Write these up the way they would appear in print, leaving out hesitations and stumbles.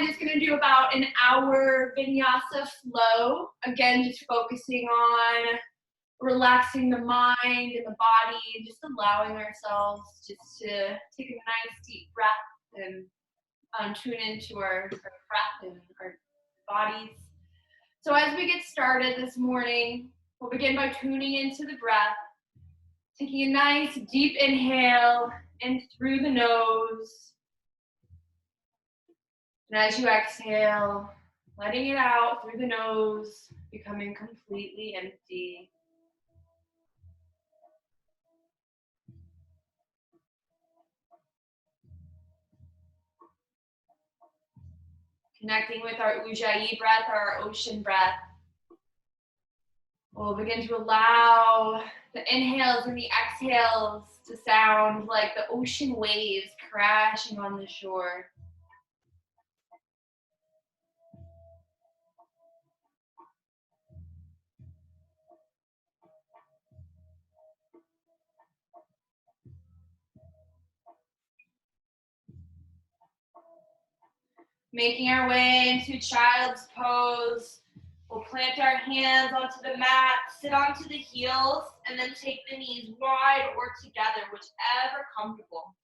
probably just gonna do about an hour vinyasa flow. Again, just focusing on relaxing the mind and the body, and just allowing ourselves just to take a nice deep breath and tune into our breath and our bodies. So as we get started this morning, we'll begin by tuning into the breath, taking a nice deep inhale in through the nose. And as you exhale, letting it out through the nose, becoming completely empty. Connecting with our Ujjayi breath, our ocean breath. We'll begin to allow the inhales and the exhales to sound like the ocean waves crashing on the shore. Making our way into child's pose. We'll plant our hands onto the mat, sit onto the heels, and then take the knees wide or together, whichever comfortable.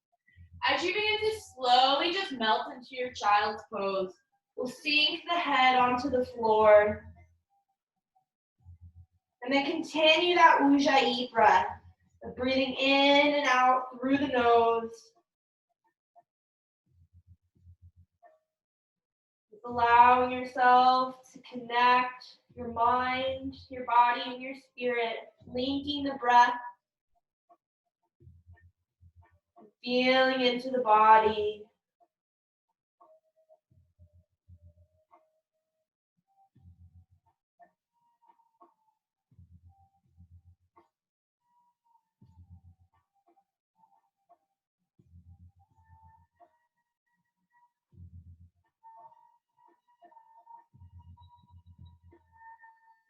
As you begin to slowly just melt into your child's pose, we'll sink the head onto the floor. And then continue that Ujjayi breath, breathing in and out through the nose. Allowing yourself to connect your mind, your body, and your spirit, linking the breath, feeling into the body.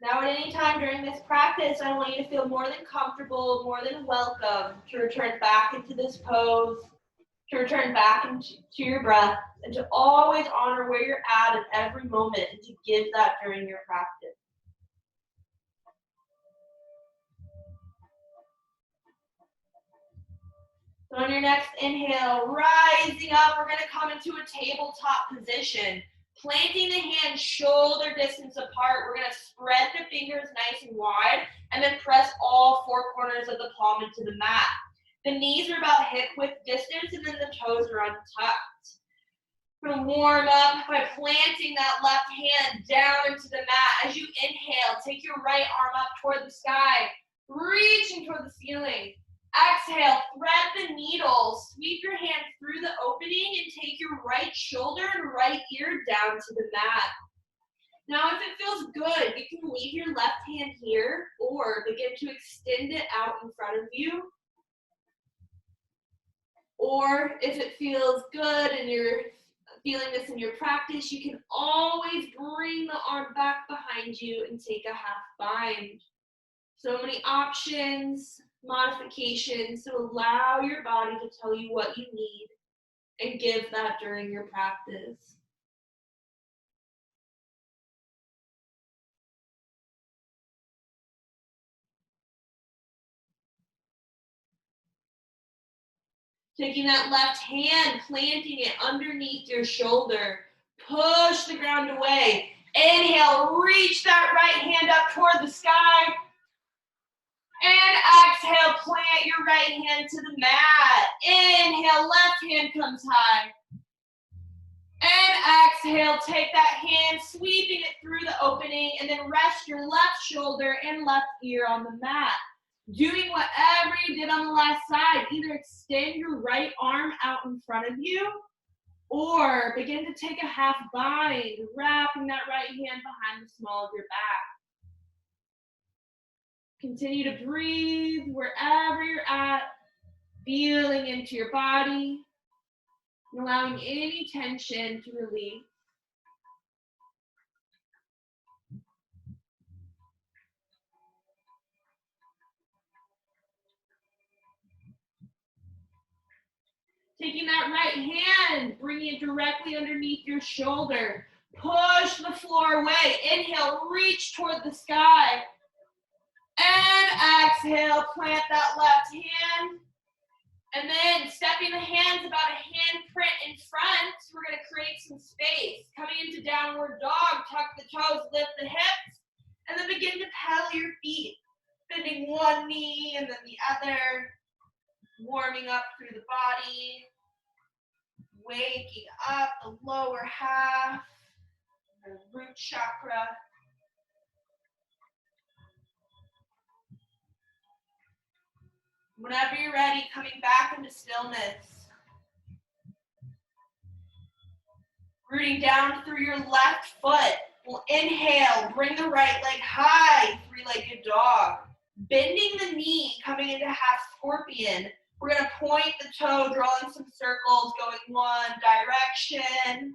Now at any time during this practice, I want you to feel more than comfortable, more than welcome to return back into this pose, to return back into your breath, and to always honor where you're at every moment, and to give that during your practice. So on your next inhale, rising up, we're going to come into a tabletop position. Planting the hands shoulder distance apart, we're going to spread the fingers nice and wide, and then press all four corners of the palm into the mat. The knees are about hip width distance, and then the toes are untucked. We're going to warm up by planting that left hand down into the mat. As you inhale, take your right arm up toward the sky, reaching toward the ceiling. Exhale, thread the needle, sweep your hand through the opening and take your right shoulder and right ear down to the mat. Now, if it feels good, you can leave your left hand here or begin to extend it out in front of you. Or if it feels good and you're feeling this in your practice, you can always bring the arm back behind you and take a half bind. So many options, modifications, so allow your body to tell you what you need and give that during your practice. Taking that left hand, planting it underneath your shoulder. Push the ground away. Inhale, reach that right hand up toward the sky. And exhale, plant your right hand to the mat. Inhale, left hand comes high. And exhale, take that hand, sweeping it through the opening, and then rest your left shoulder and left ear on the mat. Doing whatever you did on the last side, either extend your right arm out in front of you, or begin to take a half bind, wrapping that right hand behind the small of your back. Continue to breathe wherever you're at, feeling into your body, and allowing any tension to release. Taking that right hand, bringing it directly underneath your shoulder. Push the floor away. Inhale, reach toward the sky. And exhale, plant that left hand. And then stepping the hands about a handprint in front, we're going to create some space. Coming into downward dog, tuck the toes, lift the hips, and then begin to pedal your feet. Bending one knee and then the other, warming up through the body, waking up the lower half, the root chakra. Whenever you're ready, coming back into stillness. Rooting down through your left foot. We'll inhale, bring the right leg high, three-legged dog. Bending the knee, coming into half scorpion. We're going to point the toe, drawing some circles, going one direction.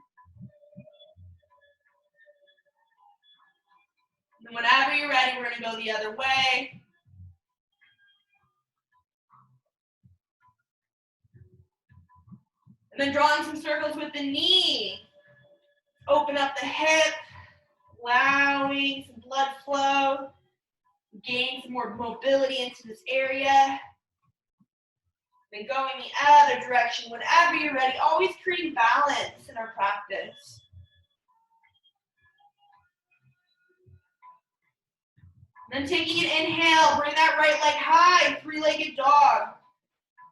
And whenever you're ready, we're going to go the other way. And then drawing some circles with the knee. Open up the hip, allowing some blood flow. Gain some more mobility into this area. Then going the other direction whenever you're ready. Always creating balance in our practice. Then taking an inhale, bring that right leg high, three-legged dog.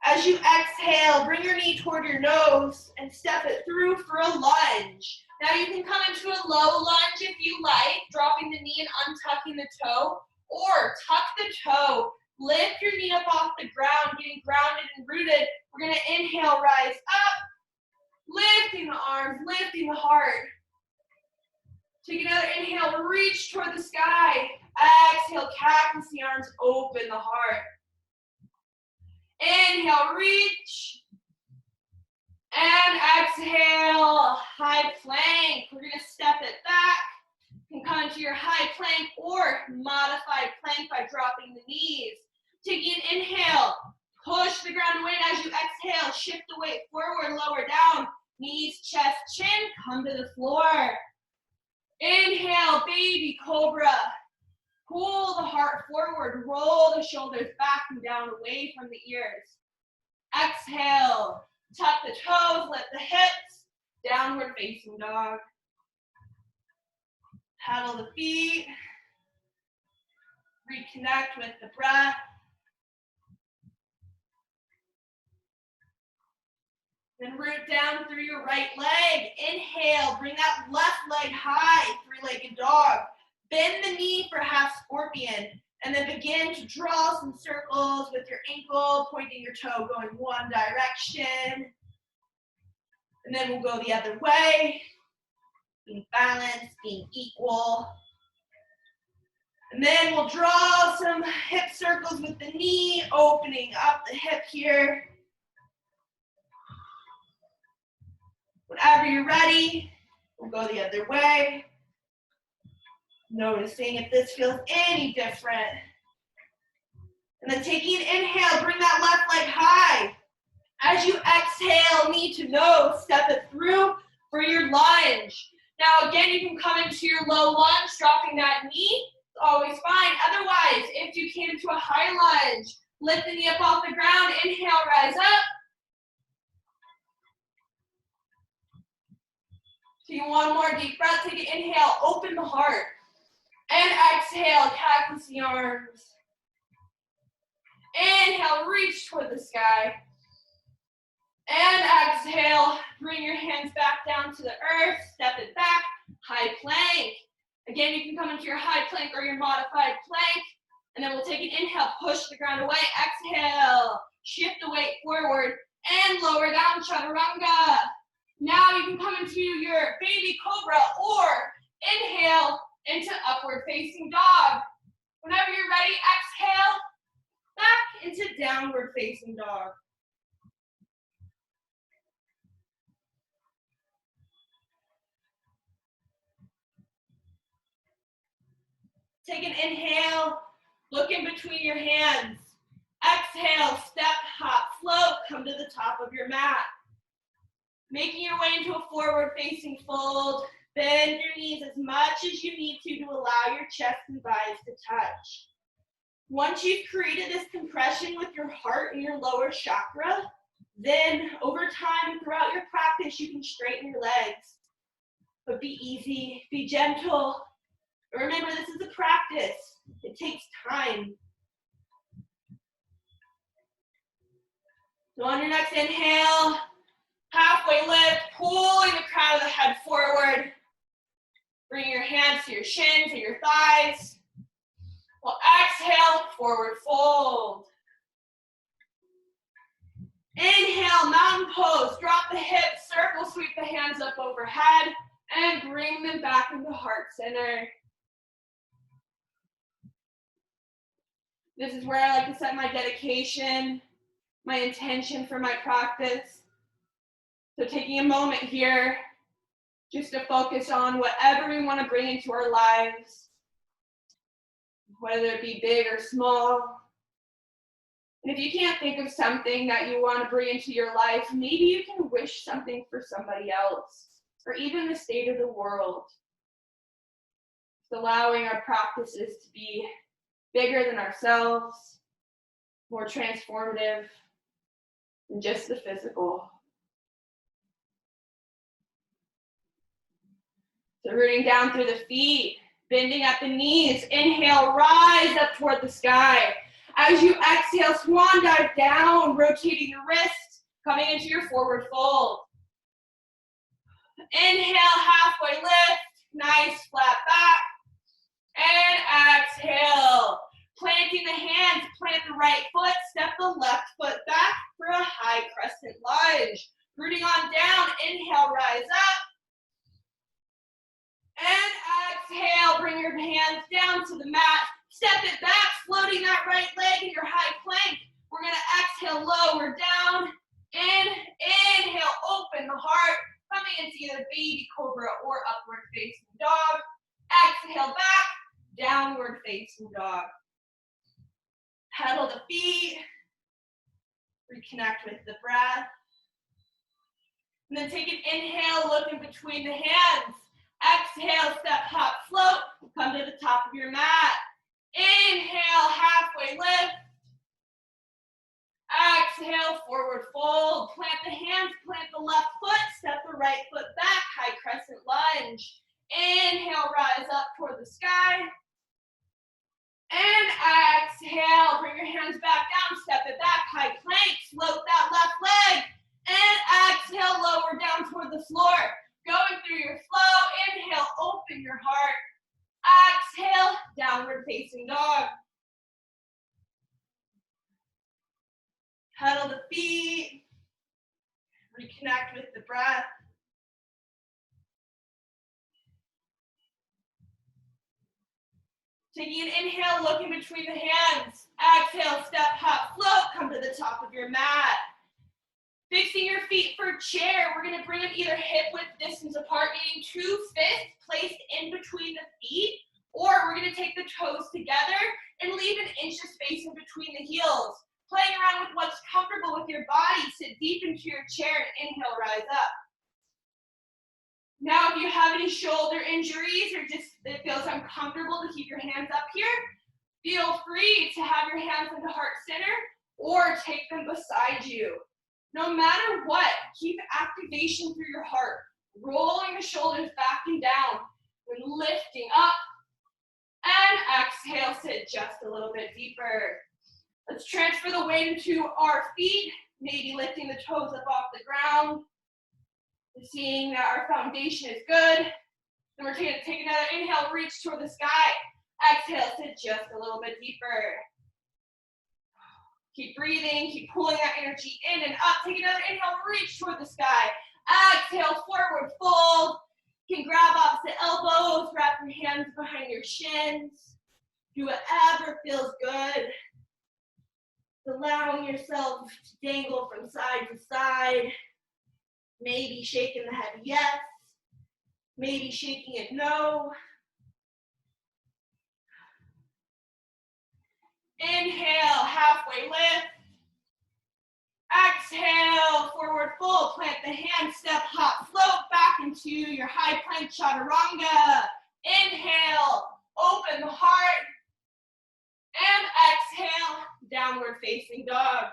As you exhale, bring your knee toward your nose and step it through for a lunge. Now you can come into a low lunge if you like, dropping the knee and untucking the toe, or tuck the toe, lift your knee up off the ground, getting grounded and rooted. We're going to inhale, rise up, lifting the arms, lifting the heart. Take another inhale, reach toward the sky. Exhale, cactus the arms, open the heart. Inhale, reach. And exhale, high plank. We're going to step it back. You can come into your high plank or modified plank by dropping the knees. Taking an inhale, push the ground away. And as you exhale, shift the weight forward, lower down. Knees, chest, chin, come to the floor. Inhale, baby cobra. Pull the heart forward, roll the shoulders back and down away from the ears. Exhale, tuck the toes, lift the hips, downward facing dog. Paddle the feet, reconnect with the breath. Then root down through your right leg. Inhale, bring that left leg high, three-legged dog. Bend the knee for half scorpion, and then begin to draw some circles with your ankle, pointing your toe, going one direction. And then we'll go the other way, being balanced, being equal. And then we'll draw some hip circles with the knee, opening up the hip here. Whenever you're ready, we'll go the other way. Noticing if this feels any different. And then taking an inhale, bring that left leg high. As you exhale, knee to nose, step it through for your lunge. Now again, you can come into your low lunge, dropping that knee. It's always fine. Otherwise, if you came into a high lunge, lift the knee up off the ground, inhale, rise up. Take one more deep breath, take an inhale, open the heart. And exhale, cactus the arms. Inhale, reach toward the sky. And exhale, bring your hands back down to the earth, step it back, high plank. Again, you can come into your high plank or your modified plank. And then we'll take an inhale, push the ground away, exhale, shift the weight forward, and lower down, chaturanga. Now you can come into your baby cobra or inhale into upward facing dog. Whenever you're ready, exhale, back into downward facing dog. Take an inhale, look in between your hands. Exhale, step, hop, float, come to the top of your mat. Making your way into a forward facing fold. Bend your knees as much as you need to allow your chest and thighs to touch. Once you've created this compression with your heart and your lower chakra, then over time and throughout your practice, you can straighten your legs. But be easy, be gentle. Remember, this is a practice. It takes time. So on your next inhale, halfway lift, pulling the crown of the head forward. Bring your hands to your shins or your thighs. We'll exhale, forward fold. Inhale, mountain pose. Drop the hips, circle sweep the hands up overhead, and bring them back into heart center. This is where I like to set my dedication, my intention for my practice. So taking a moment here just to focus on whatever we want to bring into our lives, whether it be big or small. And if you can't think of something that you want to bring into your life, maybe you can wish something for somebody else, or even the state of the world. Just allowing our practices to be bigger than ourselves, more transformative than just the physical. So rooting down through the feet, bending at the knees. Inhale, rise up toward the sky. As you exhale, swan dive down, rotating your wrist, coming into your forward fold. Inhale, halfway lift, nice flat back. And exhale, planting the hands, plant the right foot, step the left foot back for a high crescent lunge. Rooting on down, inhale, rise up. And exhale, bring your hands down to the mat. Step it back, floating that right leg in your high plank. We're gonna exhale, lower down. Inhale, open the heart, coming into either baby cobra or upward facing dog. Exhale back, downward facing dog. Pedal the feet, reconnect with the breath. And then take an inhale, look in between the hands. Exhale, step, hop, float, come to the top of your mat. Inhale, halfway lift. Exhale, forward fold. Plant the hands, plant the left foot, step the right foot back, high crescent lunge. Inhale, rise up toward the sky. And exhale, bring your hands back down, step it back, high plank, float that left leg. And exhale, lower down toward the floor. Going through your flow, inhale, open your heart. Exhale, downward facing dog. Pedal the feet. Reconnect with the breath. Taking an inhale, look in between the hands. Exhale, step, hop, float, come to the top of your mat. Fixing your feet for chair, we're gonna bring them either hip width distance apart, meaning 2 fists placed in between the feet, or we're gonna take the toes together and leave an inch of space in between the heels. Playing around with what's comfortable with your body, sit deep into your chair and inhale, rise up. Now, if you have any shoulder injuries or just it feels uncomfortable to keep your hands up here, feel free to have your hands into heart center or take them beside you. No matter what, keep activation through your heart, rolling the shoulders back and down, then lifting up, and exhale, sit just a little bit deeper. Let's transfer the weight into our feet, maybe lifting the toes up off the ground, seeing that our foundation is good. Then we're going to take another inhale, reach toward the sky. Exhale, sit just a little bit deeper. Keep breathing, keep pulling that energy in and up. Take another inhale, reach toward the sky. Exhale, forward fold. You can grab opposite elbows, wrap your hands behind your shins. Do whatever feels good. Allowing yourself to dangle from side to side. Maybe shaking the head yes. Maybe shaking it no. Inhale, halfway lift. Exhale, forward fold, plant the hand, step, hop, float back into your high plank chaturanga. Inhale, open the heart, and exhale, downward facing dog.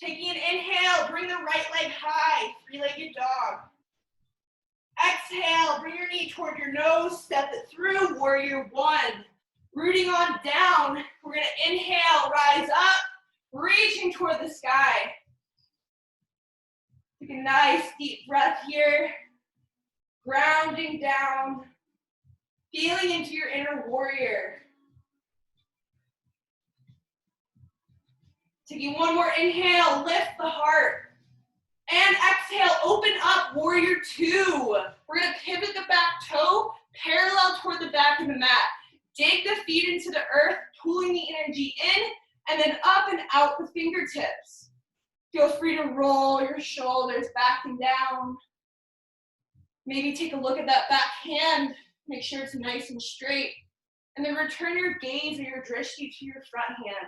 Taking an inhale, bring the right leg high, three-legged dog. Exhale, bring your knee toward your nose, step it through, warrior one. Rooting on down, we're gonna inhale, rise up, reaching toward the sky. Take a nice deep breath here, grounding down, feeling into your inner warrior. Taking one more inhale, lift the heart. And exhale, open up, warrior two. We're gonna pivot the back toe, parallel toward the back of the mat. Dig the feet into the earth, pulling the energy in, and then up and out the fingertips. Feel free to roll your shoulders back and down. Maybe take a look at that back hand, make sure it's nice and straight. And then return your gaze or your drishti to your front hand.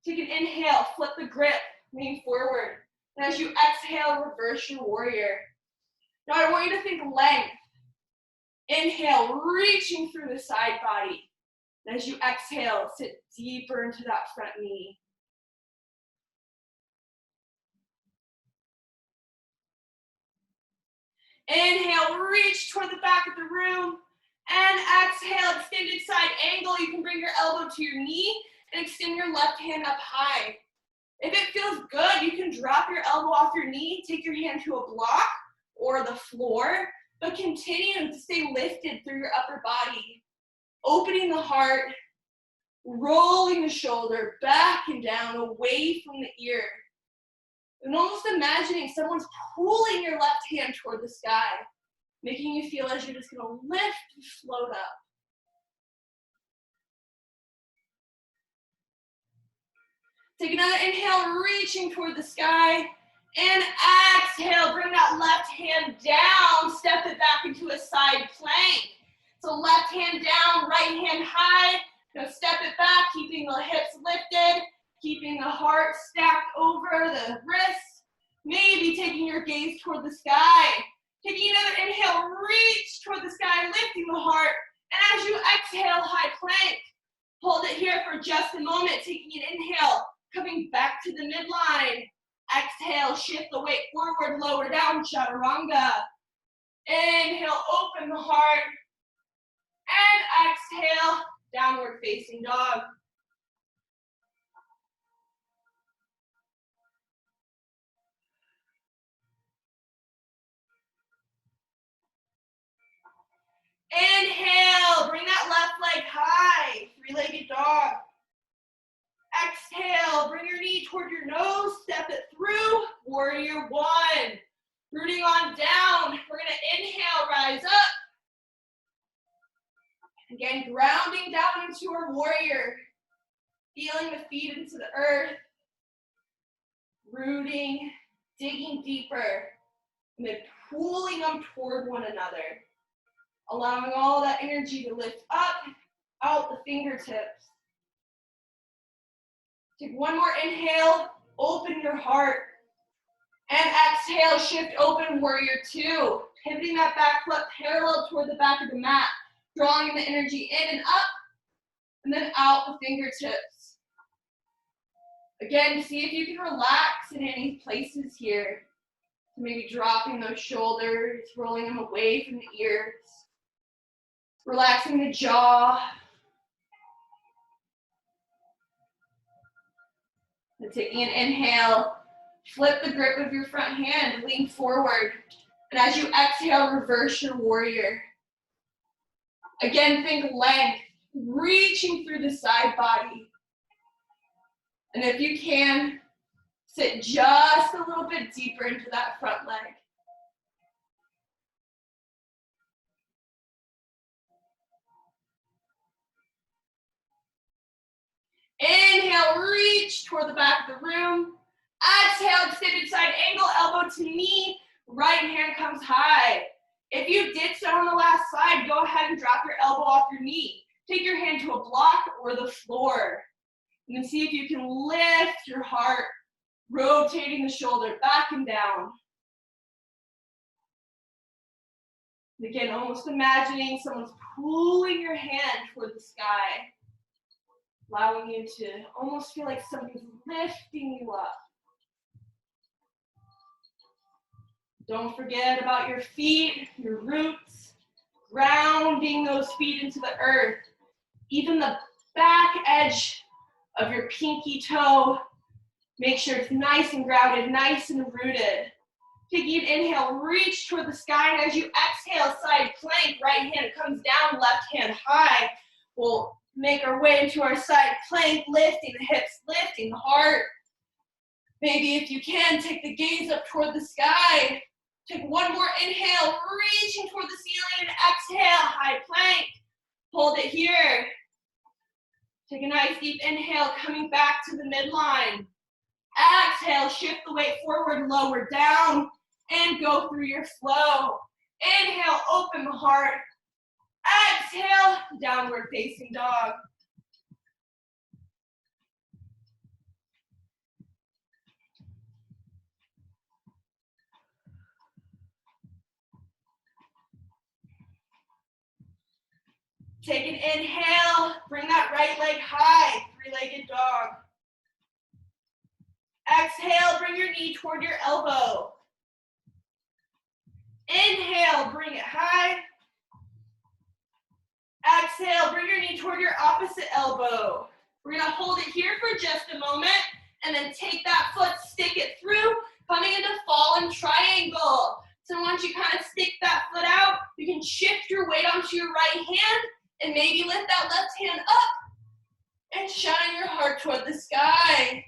Take an inhale, flip the grip, lean forward. And as you exhale, reverse your warrior. Now I want you to think length. Inhale, reaching through the side body. And as you exhale, sit deeper into that front knee. Inhale, reach toward the back of the room. And exhale, extended side angle. You can bring your elbow to your knee and extend your left hand up high. If it feels good, you can drop your elbow off your knee, take your hand to a block or the floor, but continue to stay lifted through your upper body. Opening the heart, rolling the shoulder back and down, away from the ear. And almost imagining someone's pulling your left hand toward the sky, making you feel as you're just gonna lift and float up. Take another inhale, reaching toward the sky. And exhale, bring that left hand down, step it back into a side plank. So left hand down, right hand high. Now step it back, keeping the hips lifted, keeping the heart stacked over the wrists. Maybe taking your gaze toward the sky. Taking another inhale, reach toward the sky, lifting the heart. And as you exhale, high plank. Hold it here for just a moment, taking an inhale, coming back to the midline. Exhale, shift the weight forward, lower down, chaturanga. Inhale, open the heart. And exhale, downward facing dog. Inhale, bring that left leg high, three-legged dog. Exhale, bring your knee toward your nose, step it through, warrior one. Rooting on down, we're gonna inhale, rise up. Again, grounding down into our warrior. Feeling the feet into the earth. Rooting, digging deeper, and then pulling them toward one another. Allowing all that energy to lift up, out the fingertips. Take one more inhale, open your heart. And exhale, shift open, warrior two. Pivoting that back foot parallel toward the back of the mat. Drawing the energy in and up, and then out the fingertips. Again, see if you can relax in any places here. So maybe dropping those shoulders, rolling them away from the ears. Relaxing the jaw. And taking an inhale, flip the grip of your front hand, lean forward. And as you exhale, reverse your warrior. Again, think length, reaching through the side body. And if you can, sit just a little bit deeper into that front leg. Inhale, reach toward the back of the room. Exhale, extended side angle, elbow to knee. Right hand comes high. If you did so on the last side, go ahead and drop your elbow off your knee. take your hand to a block or the floor. And then see if you can lift your heart, rotating the shoulder back and down. And again, almost imagining someone's pulling your hand toward the sky, allowing you to almost feel like something's lifting you up. Don't forget about your feet, your roots, grounding those feet into the earth. Even the back edge of your pinky toe, make sure it's nice and grounded, nice and rooted. Taking an inhale, reach toward the sky, and as you exhale, side plank, right hand comes down, left hand high. We'll make our way into our side plank, lifting the hips, lifting the heart. Maybe if you can, take the gaze up toward the sky. Take one more inhale, reaching toward the ceiling, and exhale, high plank. Hold it here. Take a nice deep inhale, coming back to the midline. Exhale, shift the weight forward, lower down, and go through your flow. Inhale, open the heart. Exhale, downward facing dog. Take an inhale, bring that right leg high, three-legged dog. Exhale, bring your knee toward your elbow. Inhale, bring it high. Exhale, bring your knee toward your opposite elbow. We're gonna hold it here for just a moment and then take that foot, stick it through, coming into fallen triangle. So once you kind of stick that foot out, you can shift your weight onto your right hand and maybe lift that left hand up and shine your heart toward the sky.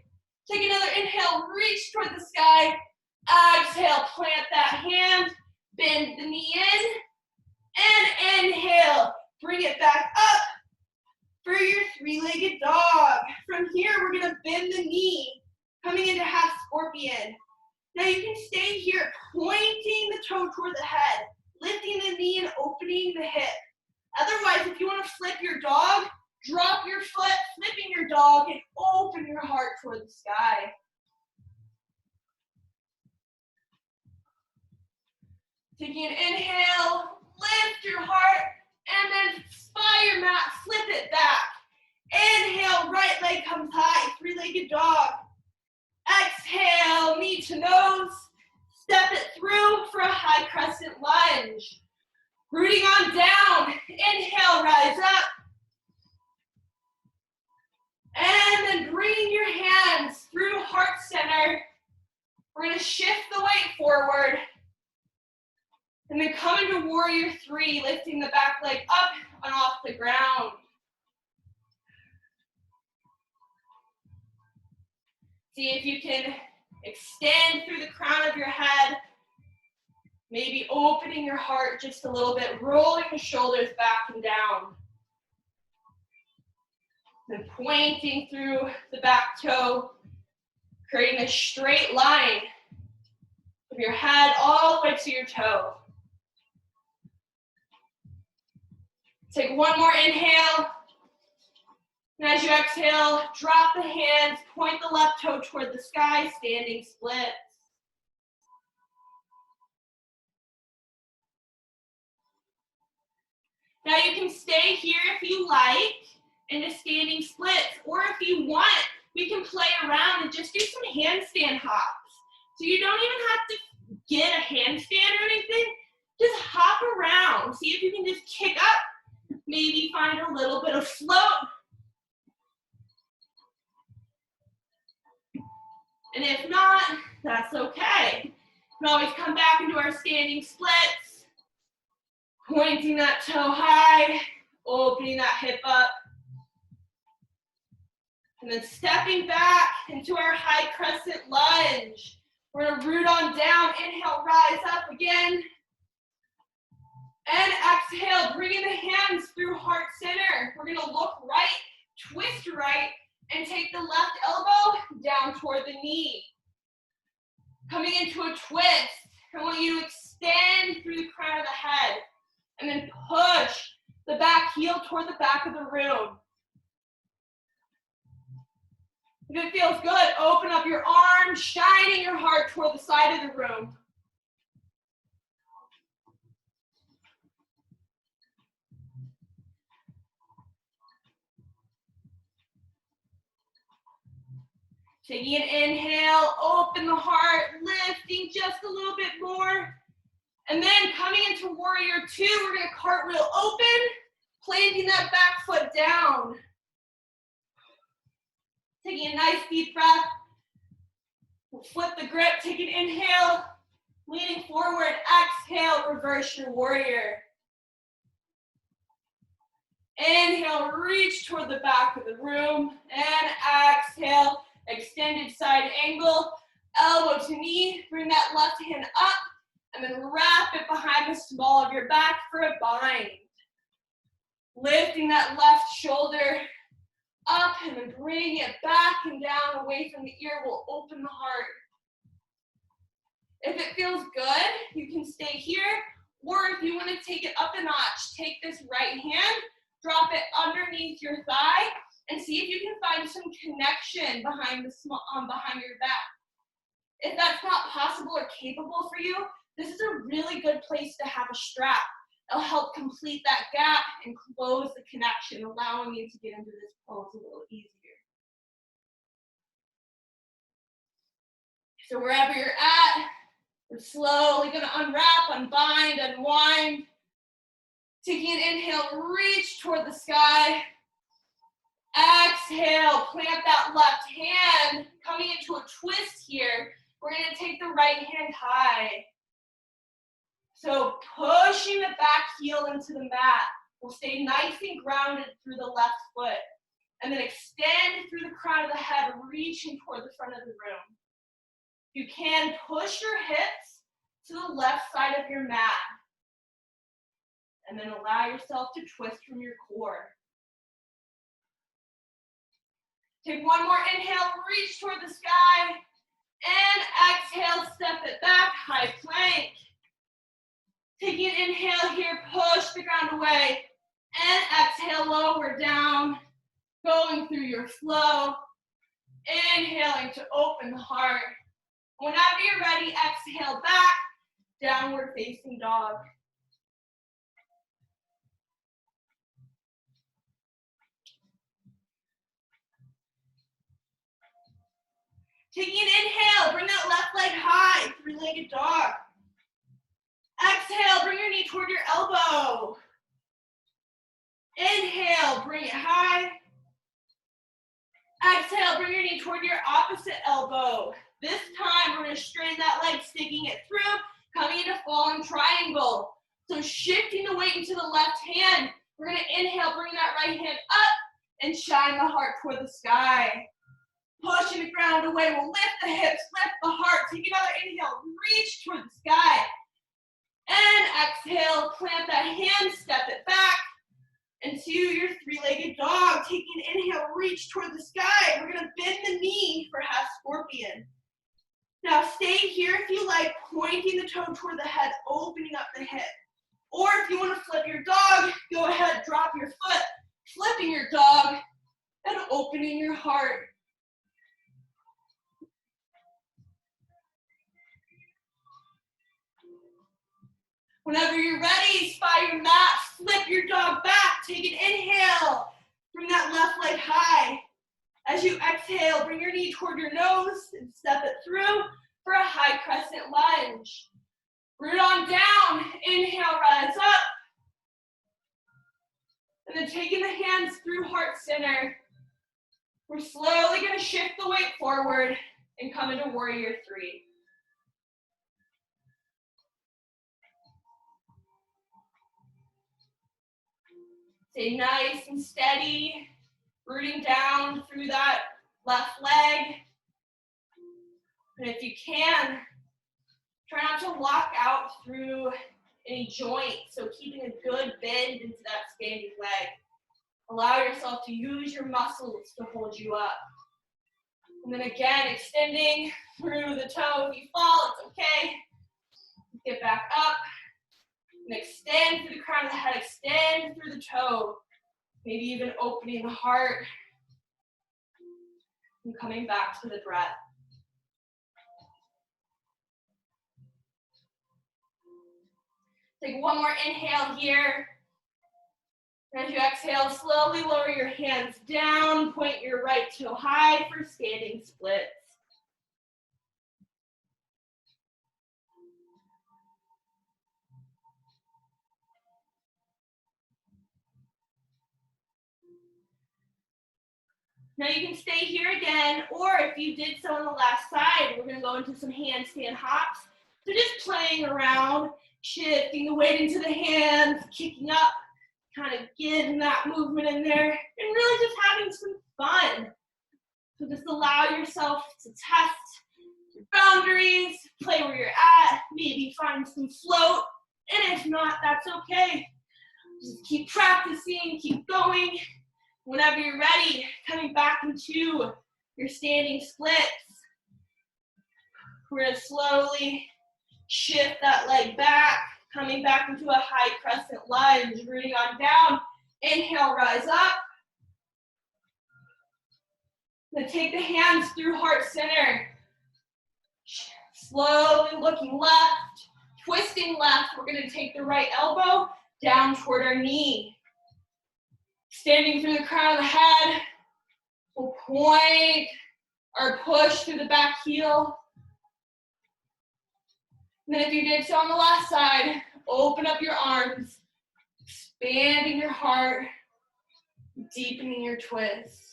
Take another inhale, reach toward the sky. Exhale, plant that hand, bend the knee in, and inhale. Bring it back up for your three-legged dog. From here, we're gonna bend the knee, coming into half scorpion. Now you can stay here, pointing the toe toward the head, lifting the knee and opening the hip. Otherwise, if you wanna flip your dog, drop your foot, flipping your dog, and open your heart toward the sky. Taking an inhale, lift your heart, and then fire mat, flip it back. Inhale, right leg comes high, three-legged dog. Exhale, knee to nose. Step it through for a high crescent lunge. Rooting on down. Inhale, rise up. And then bringing your hands through heart center. We're gonna shift the weight forward. And then come into warrior three, lifting the back leg up and off the ground. See if you can extend through the crown of your head, maybe opening your heart just a little bit, rolling the shoulders back and down. Then pointing through the back toe, creating a straight line from your head all the way to your toe. Take one more inhale. And as you exhale, drop the hands, point the left toe toward the sky, standing splits. Now you can stay here if you like, into standing splits, or if you want, we can play around and just do some handstand hops. So you don't even have to get a handstand or anything, just hop around. See if you can just kick up, maybe find a little bit of float. And if not, that's okay. We can always come back into our standing splits, pointing that toe high, opening that hip up, and then stepping back into our high crescent lunge. We're gonna root on down, inhale, rise up again. And exhale, bringing the hands through heart center. We're gonna look right, twist right, and take the left elbow down toward the knee. Coming into a twist, I want you to extend through the crown of the head and then push the back heel toward the back of the room. If it feels good, open up your arms, shining your heart toward the side of the room. Taking an inhale, open the heart, lifting just a little bit more. And then coming into warrior two, we're gonna cartwheel open, planting that back foot down. Taking a nice deep breath. We'll flip the grip, take an inhale, leaning forward, exhale, reverse your warrior. Inhale, reach toward the back of the room, and exhale, extended side angle, elbow to knee, bring that left hand up, and then wrap it behind the small of your back for a bind. Lifting that left shoulder up, and then bring it back and down away from the ear. We'll open the heart. If it feels good, you can stay here, or if you want to take it up a notch, take this right hand, drop it underneath your thigh, and see if you can find some connection behind your back. If that's not possible or capable for you, this is a really good place to have a strap. It'll help complete that gap and close the connection, allowing you to get into this pose a little easier. So wherever you're at, we're slowly gonna unwrap, unbind, unwind. Taking an inhale, reach toward the sky. Exhale, plant that left hand. Coming into a twist here, we're gonna take the right hand high. So pushing the back heel into the mat. We'll stay nice and grounded through the left foot. And then extend through the crown of the head, reaching toward the front of the room. You can push your hips to the left side of your mat. And then allow yourself to twist from your core. Take one more inhale, reach toward the sky. And exhale, step it back, high plank. Taking an inhale here, push the ground away. And exhale, lower down. Going through your flow. Inhaling to open the heart. Whenever you're ready, exhale back, downward facing dog. Taking an inhale, bring that left leg high, three-legged dog. Exhale, bring your knee toward your elbow. Inhale, bring it high. Exhale, bring your knee toward your opposite elbow. This time, we're gonna straighten that leg, sticking it through, coming into fallen triangle. So shifting the weight into the left hand, we're gonna inhale, bring that right hand up, and shine the heart toward the sky. Pushing the ground away, we'll lift the hips, lift the heart. Take another inhale, reach toward the sky. And exhale, plant that hand, step it back into your three-legged dog. Taking an inhale, reach toward the sky. We're gonna bend the knee for half scorpion. Now stay here if you like, pointing the toe toward the head, opening up the hip. Or if you wanna flip your dog, go ahead, drop your foot, flipping your dog, and opening your heart. Whenever you're ready, spy your mat, flip your dog back, take an inhale, bring that left leg high. As you exhale, bring your knee toward your nose and step it through for a high crescent lunge. Root on down, inhale, rise up. And then taking the hands through heart center, we're slowly gonna shift the weight forward and come into warrior three. Stay nice and steady, rooting down through that left leg. And if you can, try not to lock out through any joint, so keeping a good bend into that standing leg. Allow yourself to use your muscles to hold you up. And then again, extending through the toe. If you fall, it's okay. Get back up. And extend through the crown of the head, extend through the toe. Maybe even opening the heart. And coming back to the breath. Take one more inhale here. As you exhale, slowly lower your hands down, point your right toe high for standing splits. Now you can stay here again, or if you did so on the last side, we're gonna go into some handstand hops. So just playing around, shifting the weight into the hands, kicking up, kind of getting that movement in there, and really just having some fun. So just allow yourself to test your boundaries, play where you're at, maybe find some float, and if not, that's okay. Just keep practicing, keep going. Whenever you're ready, coming back into your standing splits. We're gonna slowly shift that leg back, coming back into a high crescent lunge, rooting on down. Inhale, rise up. Then take the hands through heart center. Slowly looking left, twisting left. We're gonna take the right elbow down toward our knee. Standing through the crown of the head, we'll point or push through the back heel. And then if you did so on the last side, open up your arms, expanding your heart, deepening your twist.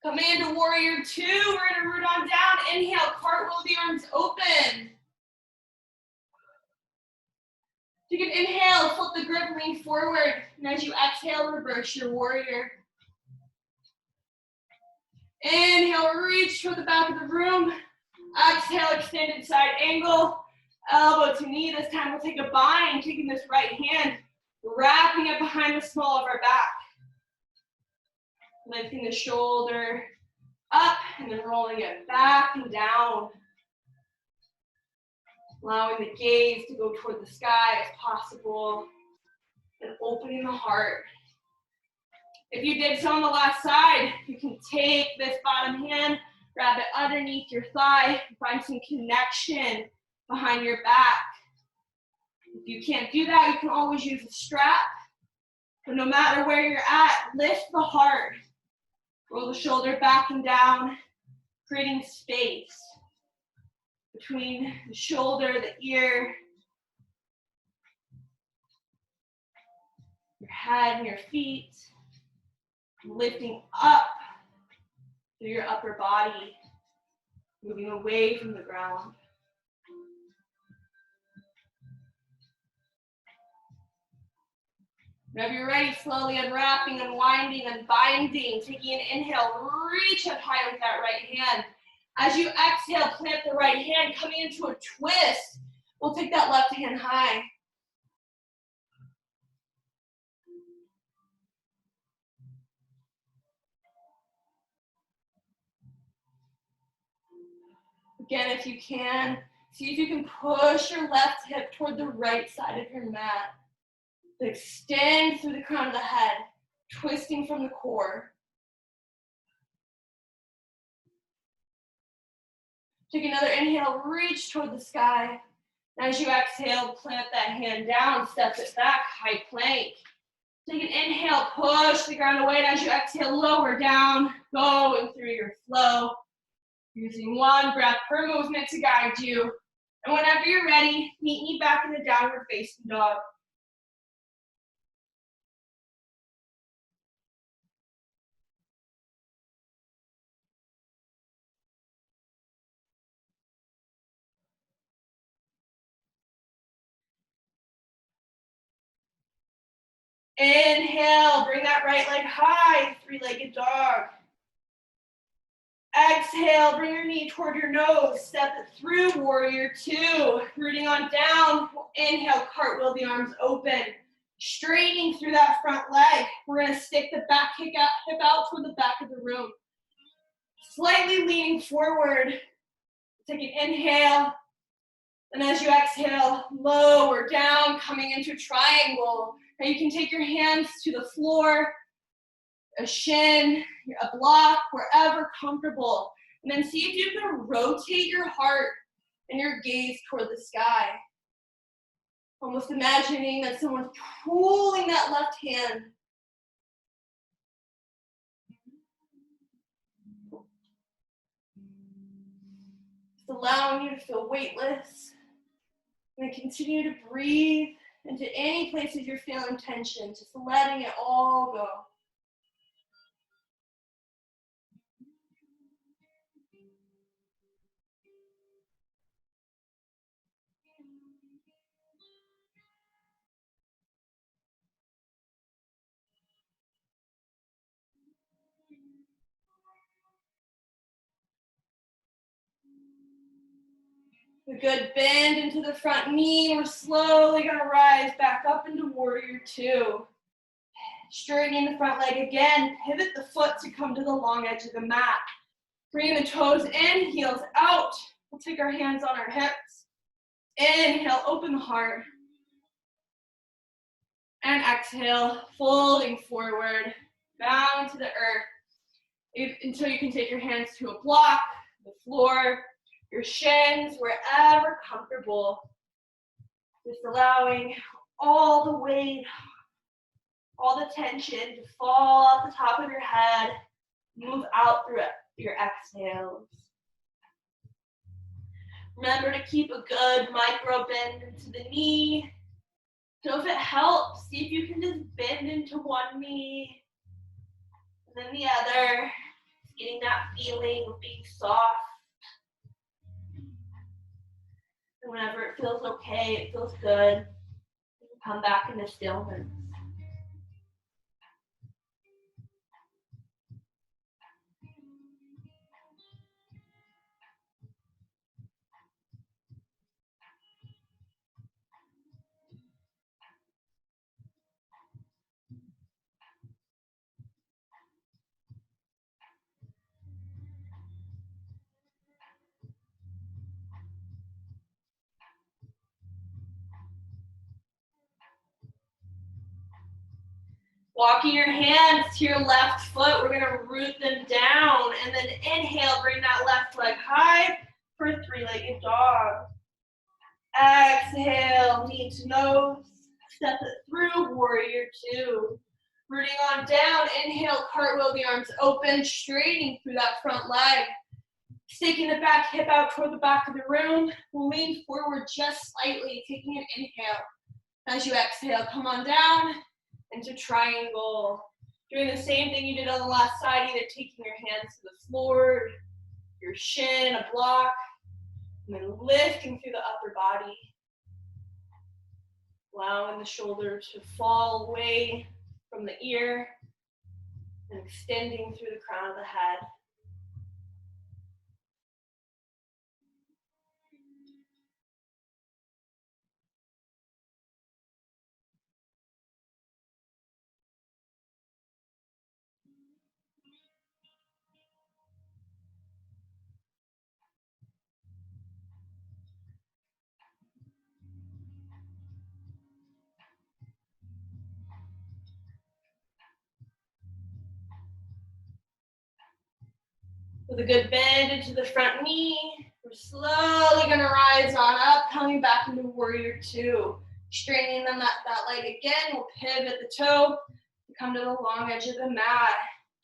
Coming into warrior two, we're gonna root on down. Inhale, cartwheel the arms open. You can inhale, flip the grip, lean forward. And as you exhale, reverse your warrior. Inhale, reach toward the back of the room. Exhale, extended side angle. Elbow to knee. This time we'll take a bind, taking this right hand, wrapping it behind the small of our back. Lifting the shoulder up and then rolling it back and down. Allowing the gaze to go toward the sky if possible. And opening the heart. If you did so on the last side, you can take this bottom hand, grab it underneath your thigh, find some connection behind your back. If you can't do that, you can always use a strap. But no matter where you're at, lift the heart. Roll the shoulder back and down, creating space between the shoulder, the ear, your head and your feet. Lifting up through your upper body, moving away from the ground. Whenever you're ready, slowly unwrapping, unwinding, unbinding, taking an inhale, reach up high with that right hand. As you exhale, plant the right hand, coming into a twist. We'll take that left hand high. Again, if you can, see if you can push your left hip toward the right side of your mat. Extend through the crown of the head, twisting from the core. Take another inhale, reach toward the sky. As you exhale, plant that hand down, step it back, high plank. Take an inhale, push the ground away, and as you exhale, lower down, going through your flow. Using one breath per movement to guide you. And whenever you're ready, meet me back in the downward facing dog. Inhale, bring that right leg high, three-legged dog. Exhale, bring your knee toward your nose, step it through, warrior two. Rooting on down, inhale, cartwheel the arms open. Straightening through that front leg. We're gonna stick the back hip out toward the back of the room. Slightly leaning forward. Take an inhale. And as you exhale, lower down, coming into triangle. Now you can take your hands to the floor, a shin, a block, wherever comfortable. And then see if you can rotate your heart and your gaze toward the sky. Almost imagining that someone's pulling that left hand. Just allowing you to feel weightless. And continue to breathe into any places you're feeling tension, just letting it all go. A good bend into the front knee. We're slowly going to rise back up into warrior two. Straightening the front leg again. Pivot the foot to come to the long edge of the mat. Bring the toes in, heels out. We'll take our hands on our hips. Inhale, open the heart. And exhale, folding forward, down to the earth. Until you can take your hands to a block, the floor, your shins, wherever comfortable. Just allowing all the weight, all the tension to fall at the top of your head. Move out through your exhales. Remember to keep a good micro bend into the knee. So if it helps, see if you can just bend into one knee and then the other. Just getting that feeling of being soft. And whenever it feels okay, it feels good, come back into stillness. Walking your hands to your left foot, we're gonna root them down and then inhale, bring that left leg high for three-legged dog. Exhale, knee to nose, step it through, warrior two. Rooting on down, inhale, cartwheel the arms open, straightening through that front leg. Sticking the back hip out toward the back of the room, lean forward just slightly, taking an inhale. As you exhale, come on down into triangle. Doing the same thing you did on the last side, either taking your hands to the floor, your shin, a block, and then lifting through the upper body. Allowing the shoulders to fall away from the ear and extending through the crown of the head. With a good bend into the front knee, we're slowly gonna rise on up, coming back into warrior two. Straightening them that leg again, we'll pivot the toe to come to the long edge of the mat.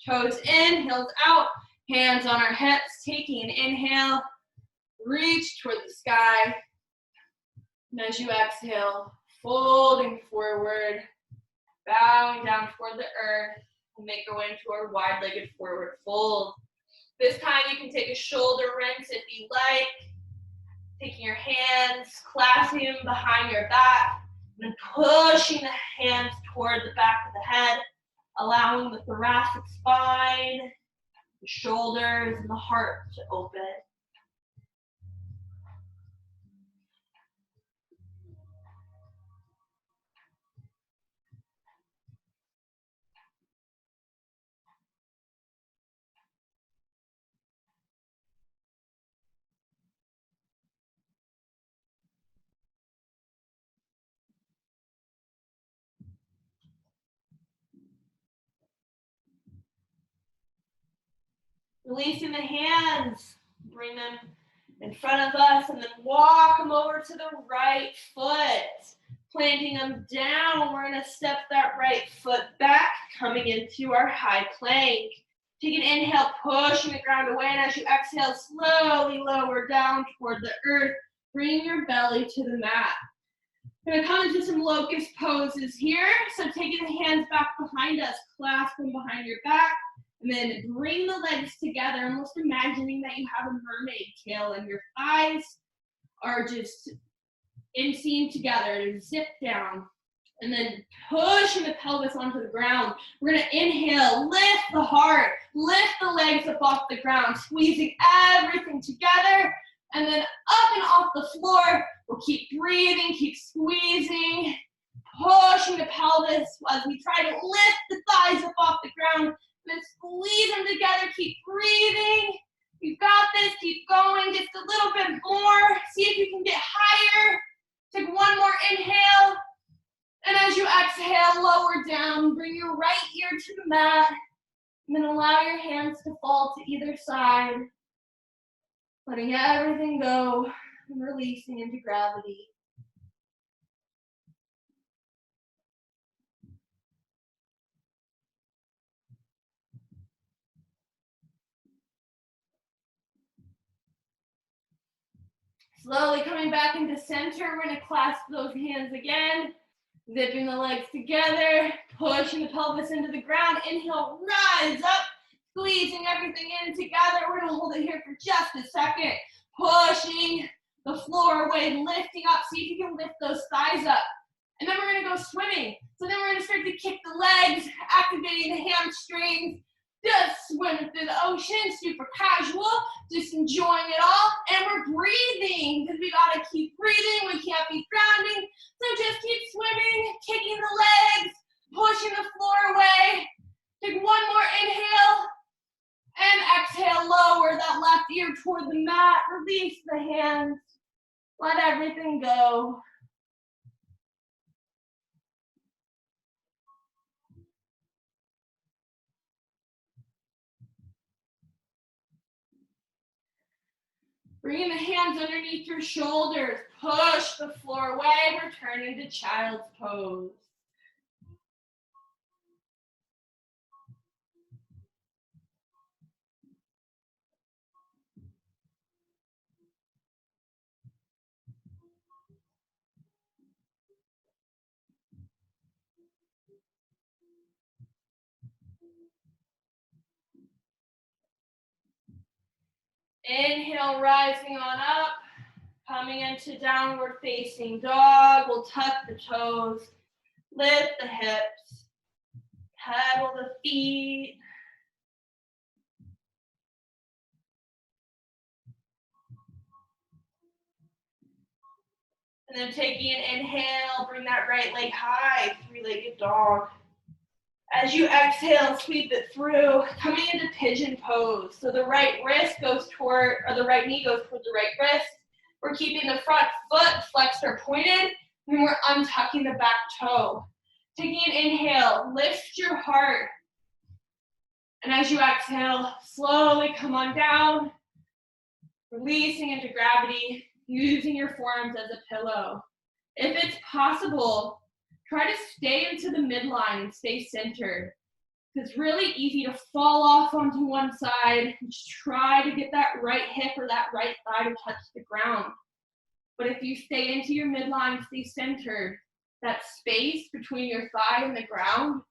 Toes in, heels out, hands on our hips, taking an inhale, reach toward the sky. And as you exhale, folding forward, bowing down toward the earth, we'll make our way into our wide-legged forward fold. This time you can take a shoulder rinse if you like. Taking your hands, clasping them behind your back, and then pushing the hands toward the back of the head, allowing the thoracic spine, the shoulders, and the heart to open. Releasing the hands, bring them in front of us, and then walk them over to the right foot. Planting them down, we're gonna step that right foot back, coming into our high plank. Take an inhale, pushing the ground away, and as you exhale, slowly lower down toward the earth, bring your belly to the mat. We're gonna come into some locust poses here. So taking the hands back behind us, clasp them behind your back, and then bring the legs together, almost imagining that you have a mermaid tail and your thighs are just inseam together, zip down, and then pushing the pelvis onto the ground. We're gonna inhale, lift the heart, lift the legs up off the ground, squeezing everything together, and then up and off the floor. We'll keep breathing, keep squeezing, pushing the pelvis as we try to lift the thighs up off the ground, and then squeeze them together, keep breathing. You've got this, keep going, just a little bit more. See if you can get higher. Take one more inhale, and as you exhale, lower down, bring your right ear to the mat, and then allow your hands to fall to either side, letting everything go and releasing into gravity. Slowly coming back into center, we're gonna clasp those hands again, zipping the legs together, pushing the pelvis into the ground. Inhale, rise up, squeezing everything in together. We're gonna hold it here for just a second, pushing the floor away, lifting up. See if you can lift those thighs up. And then we're gonna go swimming. So then we're gonna start to kick the legs, activating the hamstrings, just swimming through the ocean, super casual, just enjoying it all. And we're breathing, because we gotta keep breathing, we can't be drowning. So just keep swimming, kicking the legs, pushing the floor away. Take one more inhale, and exhale, lower that left ear toward the mat, release the hands, let everything go. Bringing the hands underneath your shoulders, push the floor away, returning to child's pose. Inhale, rising on up, coming into downward facing dog. We'll tuck the toes, lift the hips, pedal the feet. And then taking an inhale, bring that right leg high, three-legged dog. As you exhale, sweep it through, coming into pigeon pose. So the right wrist goes toward, or the right knee goes toward the right wrist. We're keeping the front foot flexed or pointed, and we're untucking the back toe. Taking an inhale, lift your heart. And as you exhale, slowly come on down, releasing into gravity, using your forearms as a pillow. If it's possible, try to stay into the midline and stay centered. It's really easy to fall off onto one side. Just try to get that right hip or that right thigh to touch the ground. But if you stay into your midline, stay centered, that space between your thigh and the ground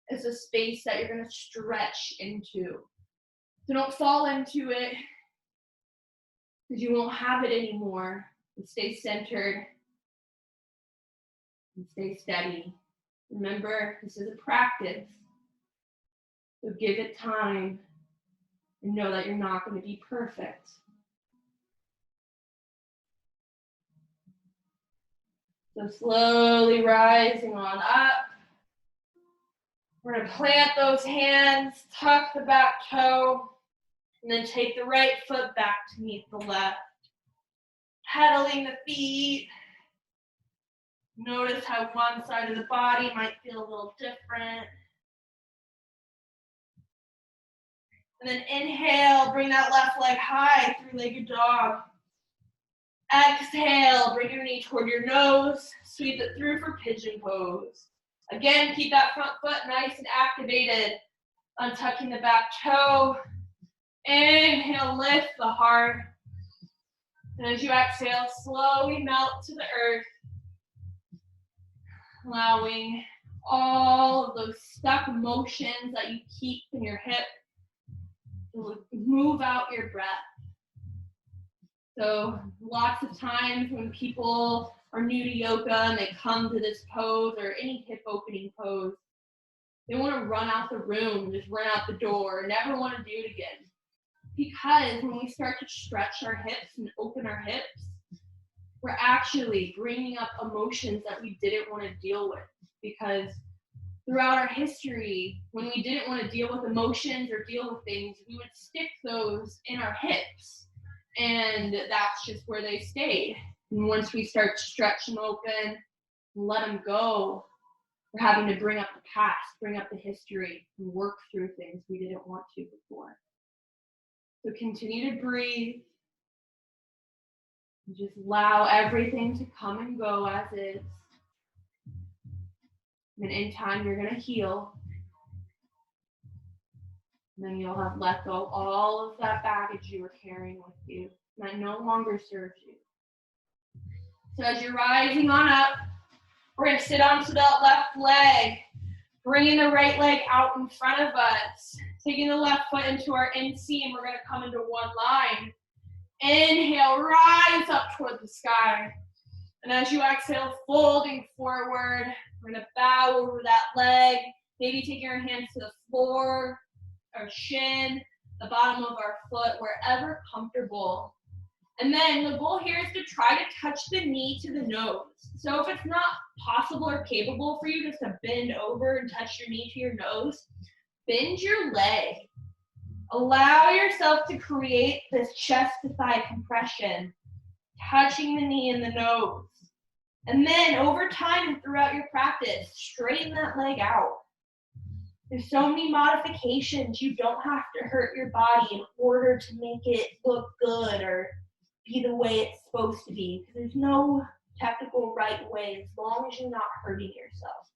is a space that you're gonna stretch into. So don't fall into it, because you won't have it anymore. And stay centered and stay steady. Remember, this is a practice. So give it time and know that you're not going to be perfect. So slowly rising on up. We're going to plant those hands, tuck the back toe, and then take the right foot back to meet the left. Pedaling the feet. Notice how one side of the body might feel a little different. And then inhale, bring that left leg high, three-legged dog. Exhale, bring your knee toward your nose, sweep it through for pigeon pose. Again, keep that front foot nice and activated. Untucking the back toe. Inhale, lift the heart. And as you exhale, slowly melt to the earth, allowing all of those stuck motions that you keep in your hip to move out your breath. So lots of times when people are new to yoga and they come to this pose or any hip opening pose, they want to run out the room, just run out the door, never want to do it again. Because when we start to stretch our hips and open our hips, we're actually bringing up emotions that we didn't want to deal with. Because throughout our history, when we didn't want to deal with emotions or deal with things, we would stick those in our hips. And that's just where they stayed. And once we start to stretch them open, let them go, we're having to bring up the past, bring up the history, and work through things we didn't want to before. So continue to breathe. And just allow everything to come and go as is. And in time, you're going to heal. And then you'll have let go all of that baggage you were carrying with you that no longer serves you. So as you're rising on up, we're going to sit onto that left leg, bringing the right leg out in front of us, taking the left foot into our inseam. We're going to come into one line. Inhale, rise up toward the sky. And as you exhale, folding forward, we're going to bow over that leg, maybe taking your hands to the floor, our shin, the bottom of our foot, wherever comfortable. And then the goal here is to try to touch the knee to the nose. So if it's not possible or capable for you just to bend over and touch your knee to your nose, bend your leg. Allow yourself to create this chest to thigh compression, touching the knee and the nose. And then over time and throughout your practice, straighten that leg out. There's so many modifications. You don't have to hurt your body in order to make it look good or be the way it's supposed to be. Because there's no technical right way as long as you're not hurting yourself.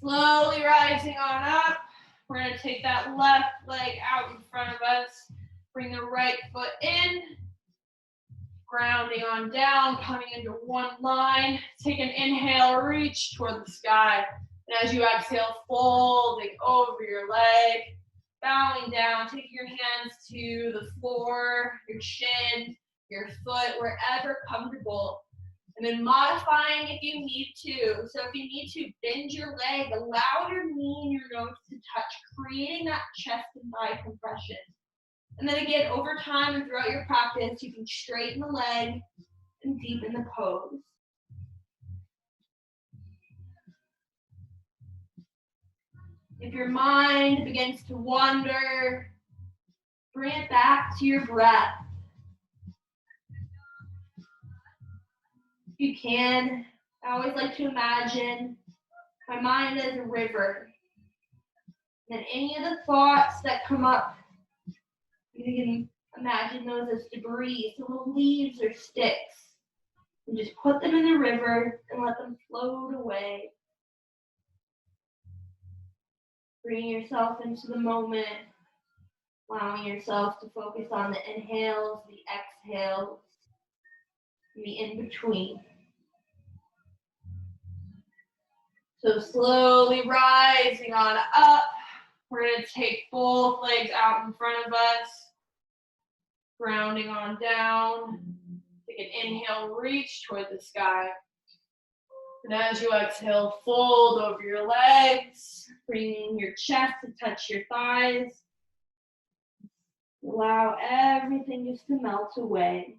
Slowly rising on up. We're going to take that left leg out in front of us. Bring the right foot in. Grounding on down, coming into one line. Take an inhale, reach toward the sky. And as you exhale, folding over your leg. Bowing down, taking your hands to the floor, your shin, your foot, wherever comfortable. And then modifying if you need to. So if you need to bend your leg, allow your knee and your nose to touch, creating that chest and thigh compression. And then again, over time and throughout your practice, you can straighten the leg and deepen the pose. If your mind begins to wander, bring it back to your breath. If you can, I always like to imagine my mind as a river. And any of the thoughts that come up, you can imagine those as debris, so little leaves or sticks. And just put them in the river and let them float away. Bringing yourself into the moment, allowing yourself to focus on the inhales, the exhales, and the in-between. So slowly rising on up. We're going to take both legs out in front of us. Grounding on down. Take an inhale, reach toward the sky. And as you exhale, fold over your legs, bringing your chest to touch your thighs. Allow everything just to melt away.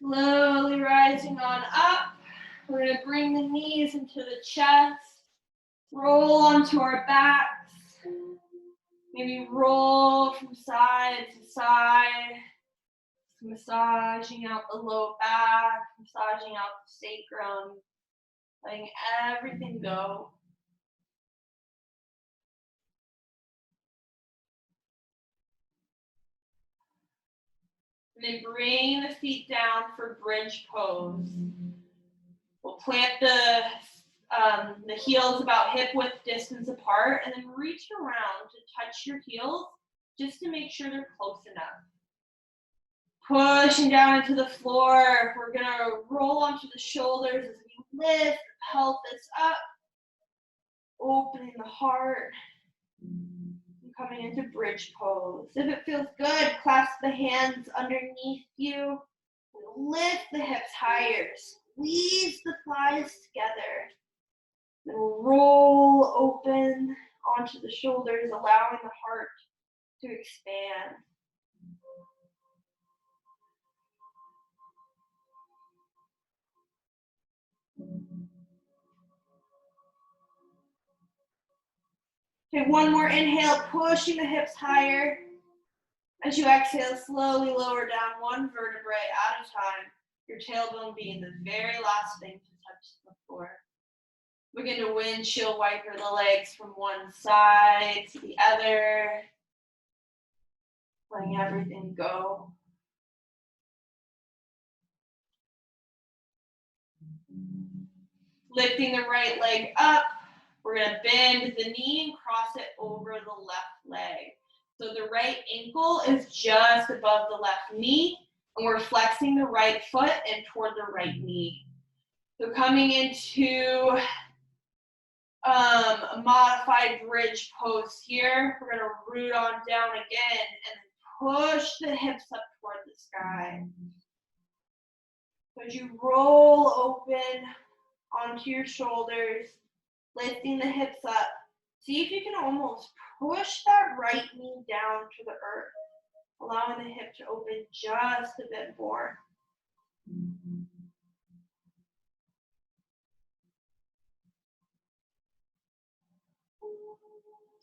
Slowly rising on up. We're going to bring the knees into the chest. Roll onto our backs. Maybe roll from side to side. Massaging out the low back, massaging out the sacrum, letting everything go. And then bring the feet down for bridge pose. We'll plant the heels about hip width distance apart and then reach around to touch your heels just to make sure they're close enough. Pushing down into the floor. We're gonna roll onto the shoulders as we lift the pelvis up, opening the heart. Coming into bridge pose. If it feels good, clasp the hands underneath you. Lift the hips higher. Squeeze the thighs together. Then roll open onto the shoulders, allowing the heart to expand. Okay, one more inhale, pushing the hips higher. As you exhale, slowly lower down one vertebrae at a time, your tailbone being the very last thing to touch the floor. Begin to windshield wiper the legs from one side to the other, letting everything go. Lifting the right leg up, we're going to bend the knee and cross it over the left leg. So the right ankle is just above the left knee, and we're flexing the right foot and toward the right knee. So coming into a modified bridge pose here. We're going to root on down again and push the hips up toward the sky. So as you roll open onto your shoulders, lifting the hips up, see if you can almost push that right knee down to the earth, allowing the hip to open just a bit more.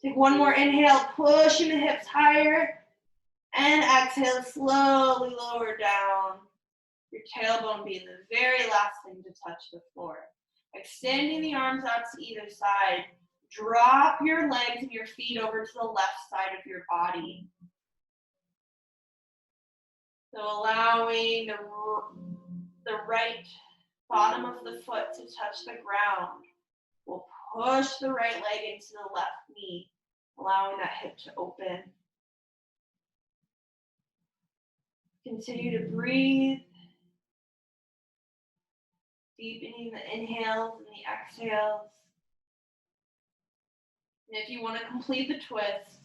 Take one more inhale, pushing the hips higher, and exhale, slowly lower down. Your tailbone being the very last thing to touch the floor. Extending the arms out to either side. Drop your legs and your feet over to the left side of your body. So allowing the right bottom of the foot to touch the ground. We'll push the right leg into the left knee, allowing that hip to open. Continue to breathe. Deepening the inhales and the exhales. And if you want to complete the twist,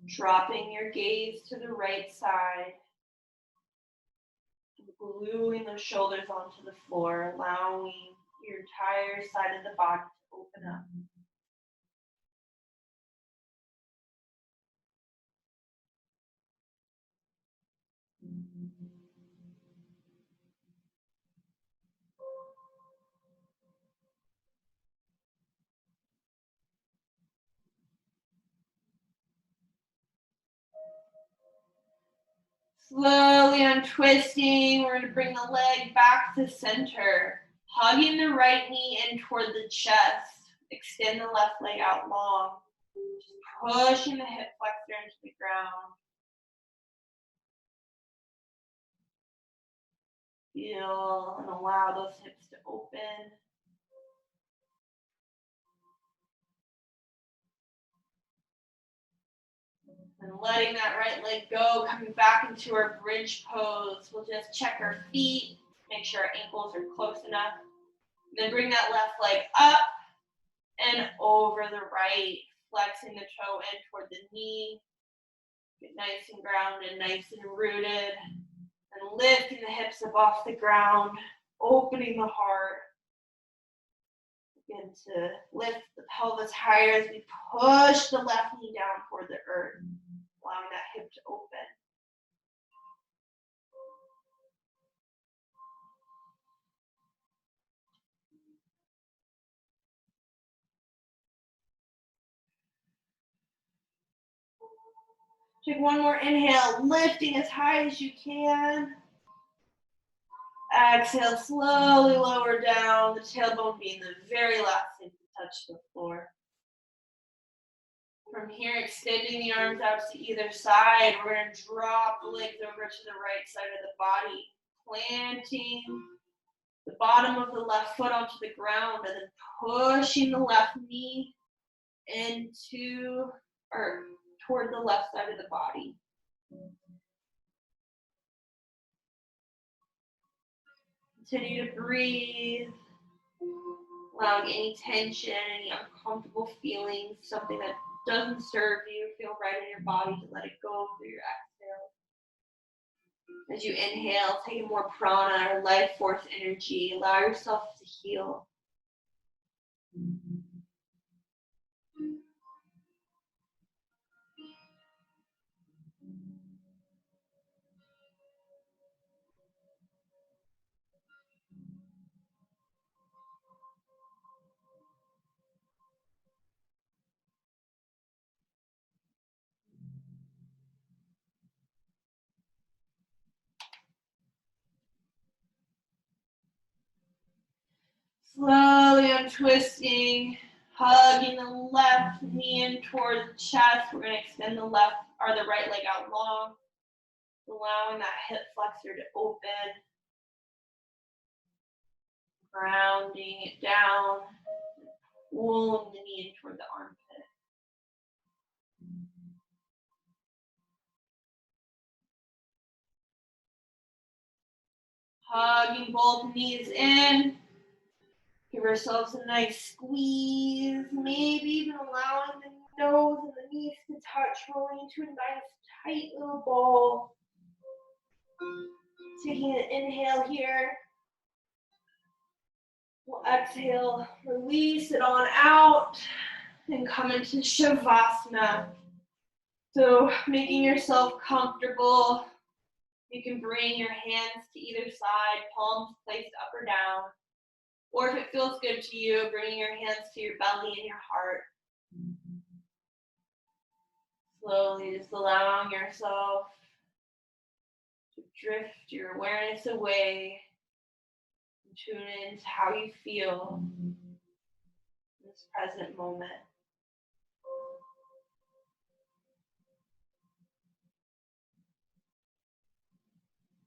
dropping your gaze to the right side, gluing those shoulders onto the floor, allowing your entire side of the body to open up. Slowly untwisting, we're going to bring the leg back to center, hugging the right knee in toward the chest. Extend the left leg out long, pushing the hip flexor into the ground. Feel and allow those hips to open. And letting that right leg go, coming back into our bridge pose. We'll just check our feet, make sure our ankles are close enough. And then bring that left leg up and over the right, flexing the toe in toward the knee. Get nice and grounded, nice and rooted. And lifting the hips up off the ground, opening the heart. Begin to lift the pelvis higher as we push the left knee down toward the earth, allowing that hip to open. Take one more inhale, lifting as high as you can. Exhale, slowly lower down, the tailbone being the very last thing to touch the floor. From here, extending the arms out to either side, we're going to drop the legs over to the right side of the body, planting the bottom of the left foot onto the ground, and then pushing the left knee into or toward the left side of the body. Continue to breathe, allowing any tension, any uncomfortable feelings, something that doesn't serve you, feel right in your body, to let it go through your exhale. As you inhale, take more prana or life force energy. Allow yourself to heal. Slowly untwisting, hugging the left knee in towards the chest. We're going to extend the left or the right leg out long, allowing that hip flexor to open, grounding it down, pulling the knee in toward the armpit. Hugging both knees in. Give ourselves a nice squeeze, maybe even allowing the nose and the knees to touch, rolling into a nice tight little ball. Taking an inhale here. We'll exhale, release it on out, and come into Shavasana. So making yourself comfortable, you can bring your hands to either side, palms placed up or down. Or if it feels good to you, bringing your hands to your belly and your heart. Slowly just allowing yourself to drift your awareness away and tune into how you feel in this present moment.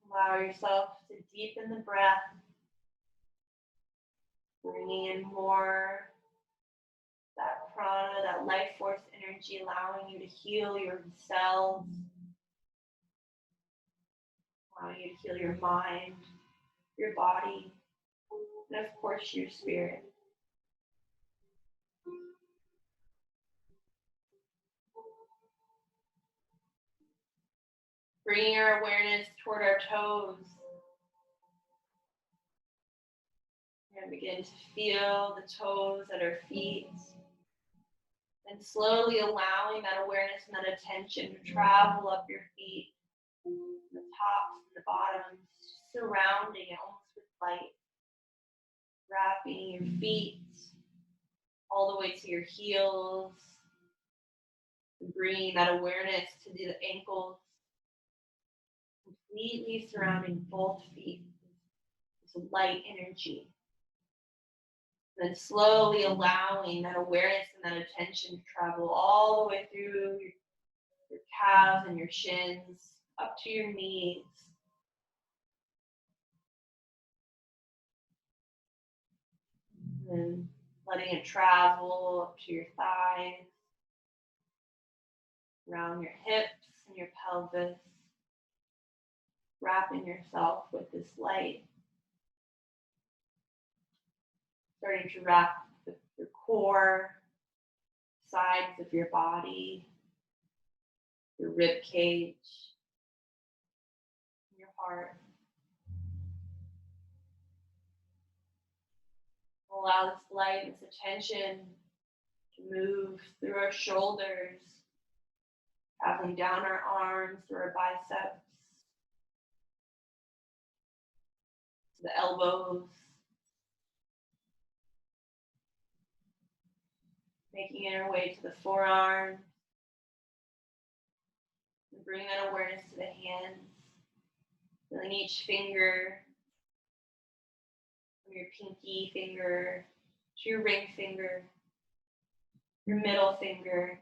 Allow yourself to deepen the breath, bringing in more that prana, that life force energy, allowing you to heal your cells, allowing you to heal your mind, your body, and of course your spirit. Bringing our awareness toward our toes. We're going to begin to feel the toes at our feet. And slowly allowing that awareness and that attention to travel up your feet, the tops and the bottoms, surrounding it almost with light. Wrapping your feet all the way to your heels. And bringing that awareness to the ankles. Completely surrounding both feet. This light energy. And then slowly allowing that awareness and that attention to travel all the way through your calves and your shins, up to your knees. And then letting it travel up to your thighs, around your hips and your pelvis. Wrapping yourself with this light. Starting to wrap your core, sides of your body, your rib cage, your heart. Allow this light, this attention to move through our shoulders, traveling down our arms, through our biceps, to the elbows, making our way to the forearms, Bring that awareness to the hands. Feeling each finger, from your pinky finger to your ring finger, your middle finger,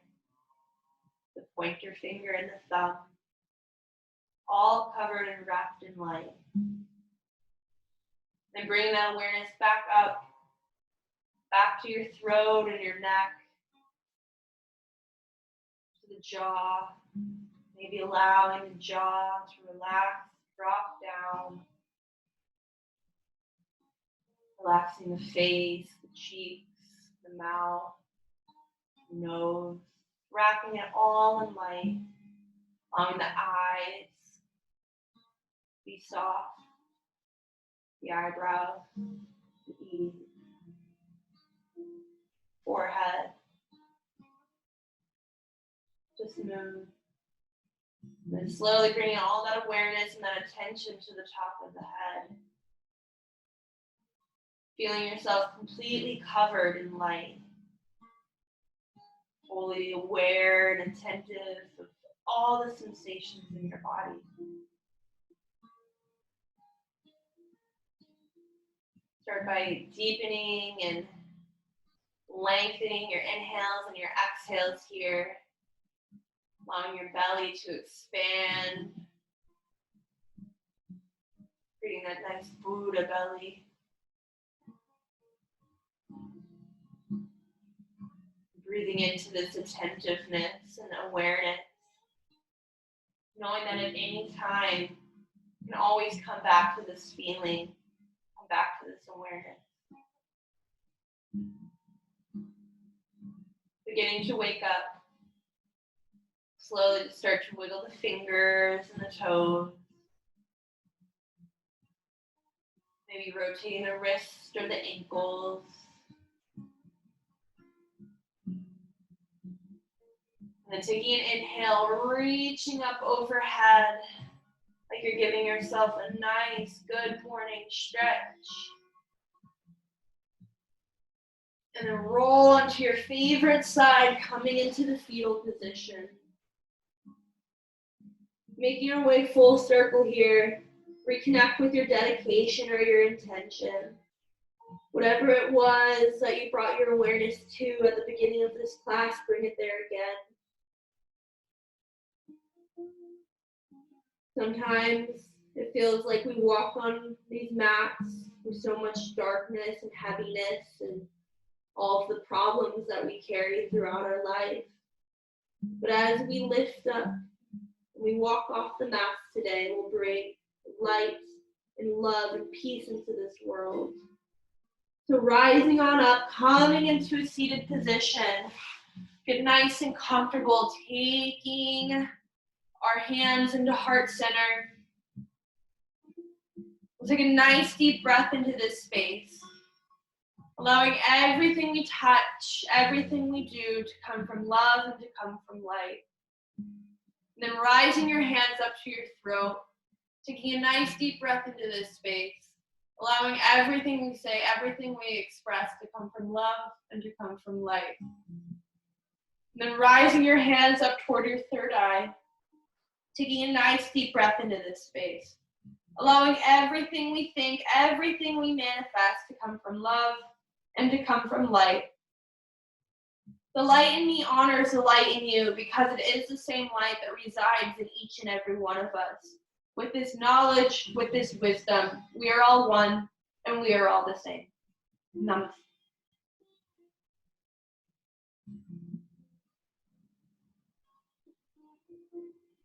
the pointer finger and the thumb, all covered and wrapped in light. Then bring that awareness back up, back to your throat and your neck, to the jaw, maybe allowing the jaw to relax, drop down, relaxing the face, the cheeks, the mouth, the nose, wrapping it all in light, allowing the eyes to be soft, the eyebrows to ease, forehead to smooth. Then slowly bringing all that awareness and that attention to the top of the head. Feeling yourself completely covered in light. Fully aware and attentive of all the sensations in your body. Start by deepening and lengthening your inhales and your exhales here. Allowing your belly to expand. Creating that nice Buddha belly. Breathing into this attentiveness and awareness. Knowing that at any time, you can always come back to this feeling, come back to this awareness. Beginning to wake up. Slowly start to wiggle the fingers and the toes. Maybe rotating the wrists or the ankles. And then taking an inhale, reaching up overhead, like you're giving yourself a nice, good morning stretch. And then roll onto your favorite side, coming into the fetal position. Making your way full circle here. Reconnect with your dedication or your intention. Whatever it was that you brought your awareness to at the beginning of this class, bring it there again. Sometimes it feels like we walk on these mats with so much darkness and heaviness and all of the problems that we carry throughout our life. But as we lift up and we walk off the mats today, we'll bring light and love and peace into this world. So rising on up, coming into a seated position. Get nice and comfortable, taking our hands into heart center. We'll take a nice deep breath into this space. Allowing everything we touch, everything we do to come from love and to come from light. And then rising your hands up to your throat. Taking a nice deep breath into this space. Allowing everything we say, everything we express to come from love and to come from light. And then rising your hands up toward your third eye. Taking a nice deep breath into this space. Allowing everything we think, everything we manifest to come from love and to come from light. The light in me honors the light in you because it is the same light that resides in each and every one of us. With this knowledge, with this wisdom, we are all one and we are all the same. Namaste.